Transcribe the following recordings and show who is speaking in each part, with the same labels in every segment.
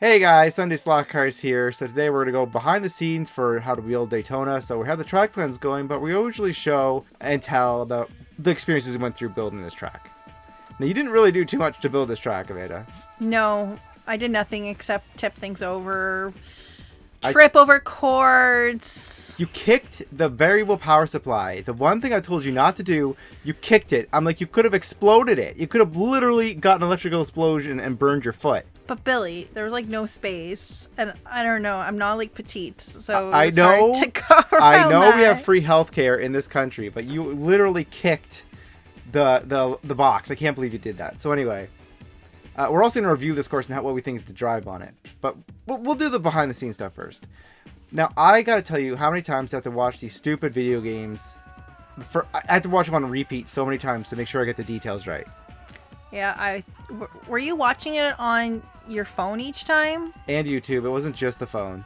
Speaker 1: Hey guys, Sunday-slot-cars here. So today we're going to go behind the scenes for how to build Daytona. So we have the track plans going, but we usually show and tell about the experiences we went through building this track. Now you didn't really do too much to build this track, Amanda.
Speaker 2: No, I did nothing except tip things over, trip over cords.
Speaker 1: You kicked the variable power supply. The one thing I told you not to do, you kicked it. I'm like, you could have exploded it. You could have literally gotten an electrical explosion and burned your foot.
Speaker 2: But Billy, there was like no space, and I don't know. I'm not like petite, so
Speaker 1: I know.
Speaker 2: hard to go around
Speaker 1: We have free healthcare in this country, but you literally kicked the box. I can't believe you did that. So anyway, we're also going to review this course and what we think of the drive on it. But we'll do the behind the scenes stuff first. Now I got to tell you how many times I have to watch these stupid video games. I have to watch them on repeat so many times to make sure I get the details right.
Speaker 2: Yeah, were you watching it on your phone each time?
Speaker 1: And YouTube. It wasn't just the phone.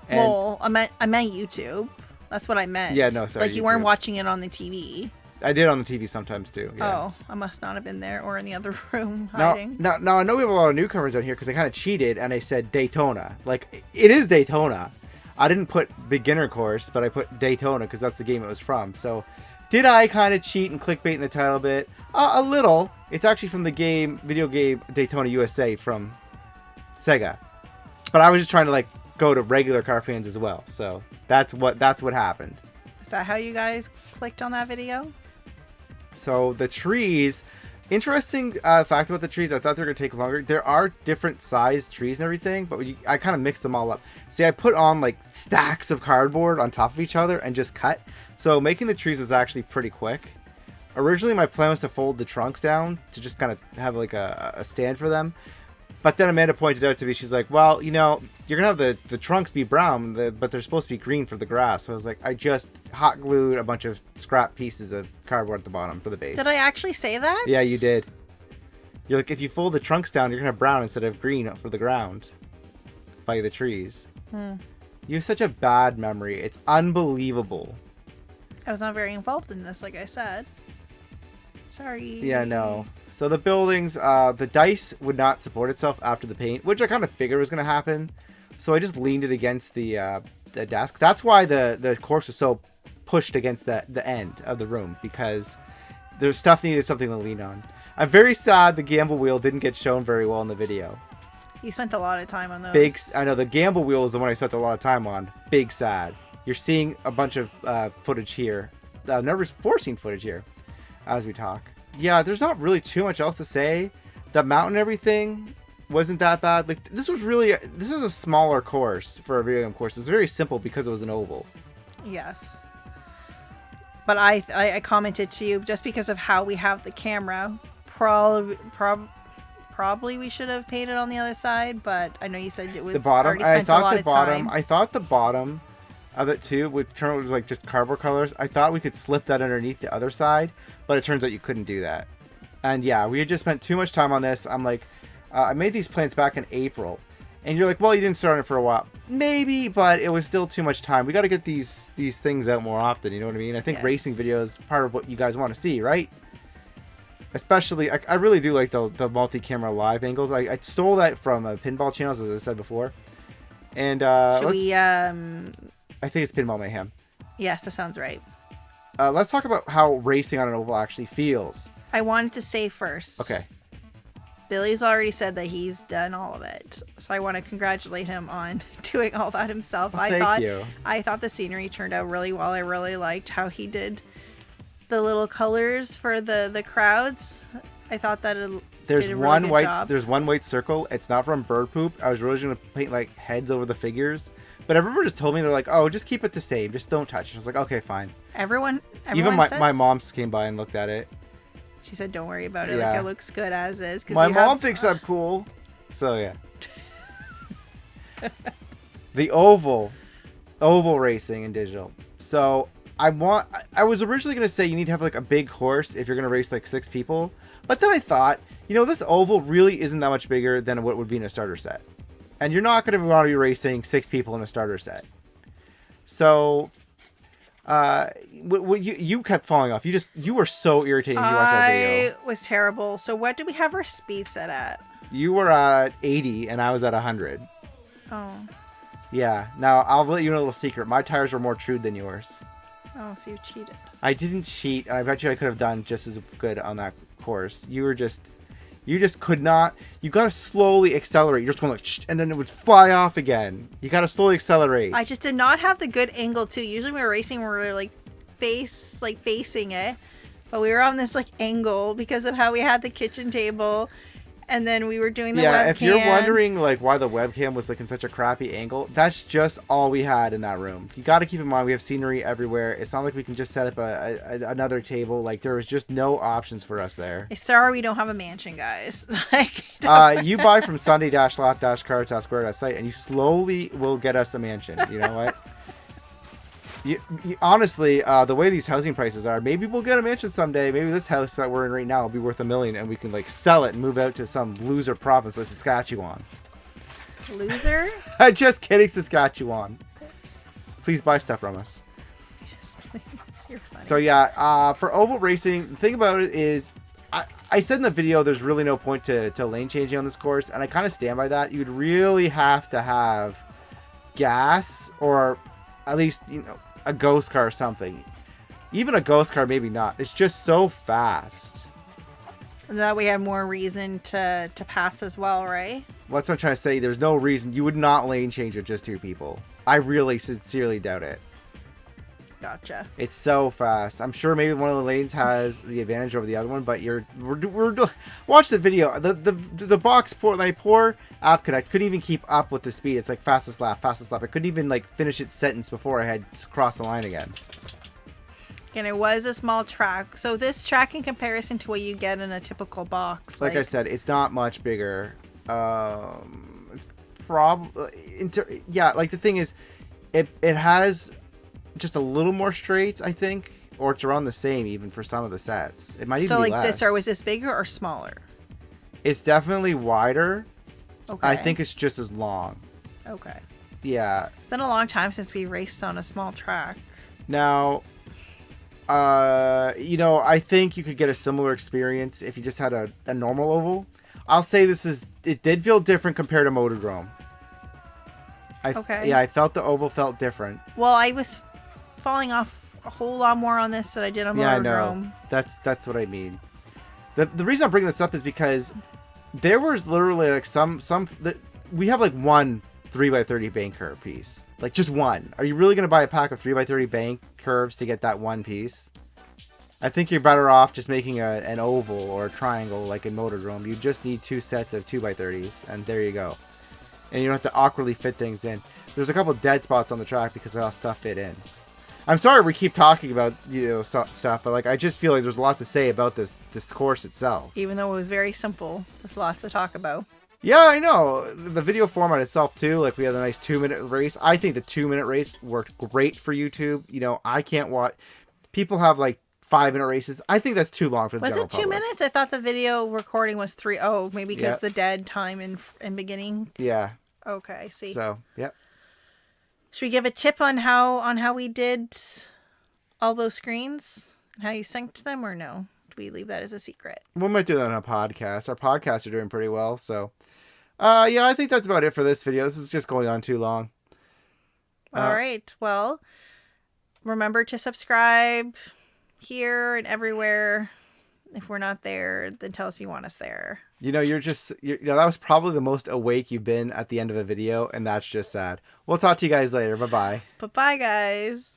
Speaker 1: And
Speaker 2: well, I meant YouTube. That's what I meant.
Speaker 1: Yeah, no, sorry.
Speaker 2: Like you weren't watching it on the TV.
Speaker 1: I did on the TV sometimes too. Yeah.
Speaker 2: Oh, I must not have been there or in the other room hiding.
Speaker 1: Now I know we have a lot of newcomers on here because I kind of cheated and I said Daytona. Like, it is Daytona. I didn't put beginner course, but I put Daytona because that's the game it was from. So, did I kind of cheat and clickbait in the title a bit? A little. It's actually from the video game Daytona USA from Sega. But I was just trying to go to regular car fans as well. So that's what happened.
Speaker 2: Is that how you guys clicked on that video?
Speaker 1: So the trees, interesting fact about the trees. I thought they were gonna take longer. There are different sized trees and everything, but I kind of mixed them all up. See, I put on stacks of cardboard on top of each other and just cut. So making the trees was actually pretty quick. Originally, my plan was to fold the trunks down to just kind of have a stand for them. But then Amanda pointed out to me, she's like, well, you're going to have the trunks be brown, but they're supposed to be green for the grass. So I was like, I just hot glued a bunch of scrap pieces of cardboard at the bottom for the base.
Speaker 2: Did I actually say that?
Speaker 1: Yeah, you did. You're like, if you fold the trunks down, you're going to have brown instead of green for the ground by the trees. You have such a bad memory. It's unbelievable.
Speaker 2: I was not very involved in this, like I said. Sorry.
Speaker 1: Yeah, no. So the buildings, the dice would not support itself after the paint, which I kind of figured was going to happen. So I just leaned it against the desk. That's why the course was so pushed against the end of the room, because there's stuff needed something to lean on. I'm very sad the gamble wheel didn't get shown very well in the video.
Speaker 2: You spent a lot of time on those.
Speaker 1: I know the gamble wheel is the one I spent a lot of time on. Big sad. You're seeing a bunch of footage here. Number 14 footage here as we talk. Yeah, there's not really too much else to say. The mountain and everything wasn't that bad. This is a smaller course for a video game course. It's very simple because it was an oval.
Speaker 2: Yes. But I commented to you, just because of how we have the camera, probably we should have painted on the other side, but I know you said it was
Speaker 1: the bottom.
Speaker 2: I thought
Speaker 1: the bottom of it too would turn out was just cardboard colors. I thought we could slip that underneath the other side, but it turns out you couldn't do that. And yeah, we had just spent too much time on this. I'm like, I made these plans back in April, and you're like, well, you didn't start on it for a while. Maybe, but it was still too much time. We got to get these things out more often. You know what I mean? I think
Speaker 2: Yes.
Speaker 1: Racing videos part of what you guys want to see, right? Especially, I really do like the multi-camera live angles. I stole that from pinball channels, as I said before. And I think it's Pinball Mayhem.
Speaker 2: Yes, that sounds right.
Speaker 1: Let's talk about how racing on an oval actually feels.
Speaker 2: I wanted to say first.
Speaker 1: Okay.
Speaker 2: Billy's already said that he's done all of it, so I want to congratulate him on doing all that himself.
Speaker 1: Well, thank you.
Speaker 2: I thought the scenery turned out really well. I really liked how he did the little colors for the crowds. I thought that
Speaker 1: there's
Speaker 2: did a
Speaker 1: one
Speaker 2: really
Speaker 1: white
Speaker 2: good job.
Speaker 1: There's one white circle. It's not from bird poop. I was really going to paint heads over the figures, but everyone just told me, they're like, oh, just keep it the same, just don't touch it. I was like, okay, fine.
Speaker 2: Everyone
Speaker 1: Even
Speaker 2: said,
Speaker 1: my mom came by and looked at it.
Speaker 2: She said, don't worry about it.
Speaker 1: Yeah.
Speaker 2: It looks good as is.
Speaker 1: My mom thinks I'm cool. So, yeah. The oval racing in digital. So, I was originally going to say you need to have a big horse if you're going to race 6 people. But then I thought, this oval really isn't that much bigger than what would be in a starter set. And you're not going to want to be racing 6 people in a starter set. So, you kept falling off. You were so irritating when you watched that video.
Speaker 2: I was terrible. So what do we have our speed set at?
Speaker 1: You were at 80 and I was at 100.
Speaker 2: Oh.
Speaker 1: Yeah. Now, I'll let you know a little secret. My tires were more true than yours.
Speaker 2: Oh, so you cheated.
Speaker 1: I didn't cheat, and I bet you I could have done just as good on that course. You just could not. You got to slowly accelerate. You're just going like, shh, and then it would fly off again. You got to slowly accelerate.
Speaker 2: I just did not have the good angle too. Usually when we were racing, we were like facing it, but we were on this like angle because of how we had the kitchen table. And then we were doing the webcam.
Speaker 1: If you're wondering like why the webcam was like in such a crappy angle, that's just all we had in that room. You got to keep in mind we have scenery everywhere. It's not like we can just set up another table. Like there was just no options for us there.
Speaker 2: Sorry, we don't have a mansion, guys.
Speaker 1: You buy from Sunday-slot-cars.square.site and you slowly will get us a mansion. You know what? You, honestly, the way these housing prices are, maybe we'll get a mansion someday. Maybe this house that we're in right now will be worth $1 million, and we can like sell it and move out to some loser province like Saskatchewan.
Speaker 2: Loser?
Speaker 1: Just kidding, Saskatchewan. Please buy stuff from us.
Speaker 2: Yes, please. You're funny.
Speaker 1: So yeah, for oval racing, the thing about it is, I said in the video there's really no point to lane changing on this course, and I kind of stand by that. You'd really have to have gas, or at least a ghost car or something. Even a ghost car, maybe not. It's just so fast.
Speaker 2: And that we had more reason to pass as well, right?
Speaker 1: Well, that's what I'm trying to say. There's no reason. You would not lane change with just 2 people. I really sincerely doubt it.
Speaker 2: Gotcha.
Speaker 1: It's so fast. I'm sure maybe one of the lanes has the advantage over the other one, but watch the video. The box pour App Connect couldn't even keep up with the speed. It's like fastest lap. I couldn't even like finish its sentence before I had crossed the line again.
Speaker 2: And it was a small track. So this track in comparison to what you get in a typical box.
Speaker 1: Like I said, it's not much bigger. It's probably like the thing is, it has just a little more straights, I think, or it's around the same even for some of the sets. It might even be less.
Speaker 2: This, or was this bigger or smaller?
Speaker 1: It's definitely wider.
Speaker 2: Okay.
Speaker 1: I think it's just as long.
Speaker 2: Okay.
Speaker 1: Yeah.
Speaker 2: It's been a long time since we raced on a small track.
Speaker 1: Now, I think you could get a similar experience if you just had a normal oval. I'll say it did feel different compared to Motordrome.
Speaker 2: Okay.
Speaker 1: Yeah, I felt the oval felt different.
Speaker 2: Well, I was falling off a whole lot more on this than I did on Motordrome.
Speaker 1: Yeah, I know. That's what I mean. The reason I'm bringing this up is because there was literally like we have like one 3x30 bank curve piece. Like just one. Are you really going to buy a pack of 3x30 bank curves to get that one piece? I think you're better off just making an oval or a triangle like in Motordrome. You just need 2 sets of 2x30s and there you go. And you don't have to awkwardly fit things in. There's a couple dead spots on the track because of how stuff fit in. I'm sorry we keep talking about stuff, but like I just feel like there's a lot to say about this course itself.
Speaker 2: Even though it was very simple, there's lots to talk about.
Speaker 1: Yeah, I know. The video format itself too, like we had a nice 2-minute race. I think the 2-minute race worked great for YouTube. I can't watch. People have like 5-minute races. I think that's too long for the general public.
Speaker 2: Was it 2 minutes? I thought the video recording was 3. Oh, maybe because the dead time in beginning.
Speaker 1: Yeah.
Speaker 2: Okay, I see.
Speaker 1: So, yep.
Speaker 2: Should we give a tip on how we did all those screens? How you synced them, or no? Do we leave that as a secret?
Speaker 1: We might do that on a podcast. Our podcasts are doing pretty well, so I think that's about it for this video. This is just going on too long.
Speaker 2: All right. Well, remember to subscribe here and everywhere. If we're not there, then tell us if you want us there. That was probably the most awake you've been at the end of a video, and that's just sad. We'll talk to you guys later. Bye-bye. Bye-bye, guys.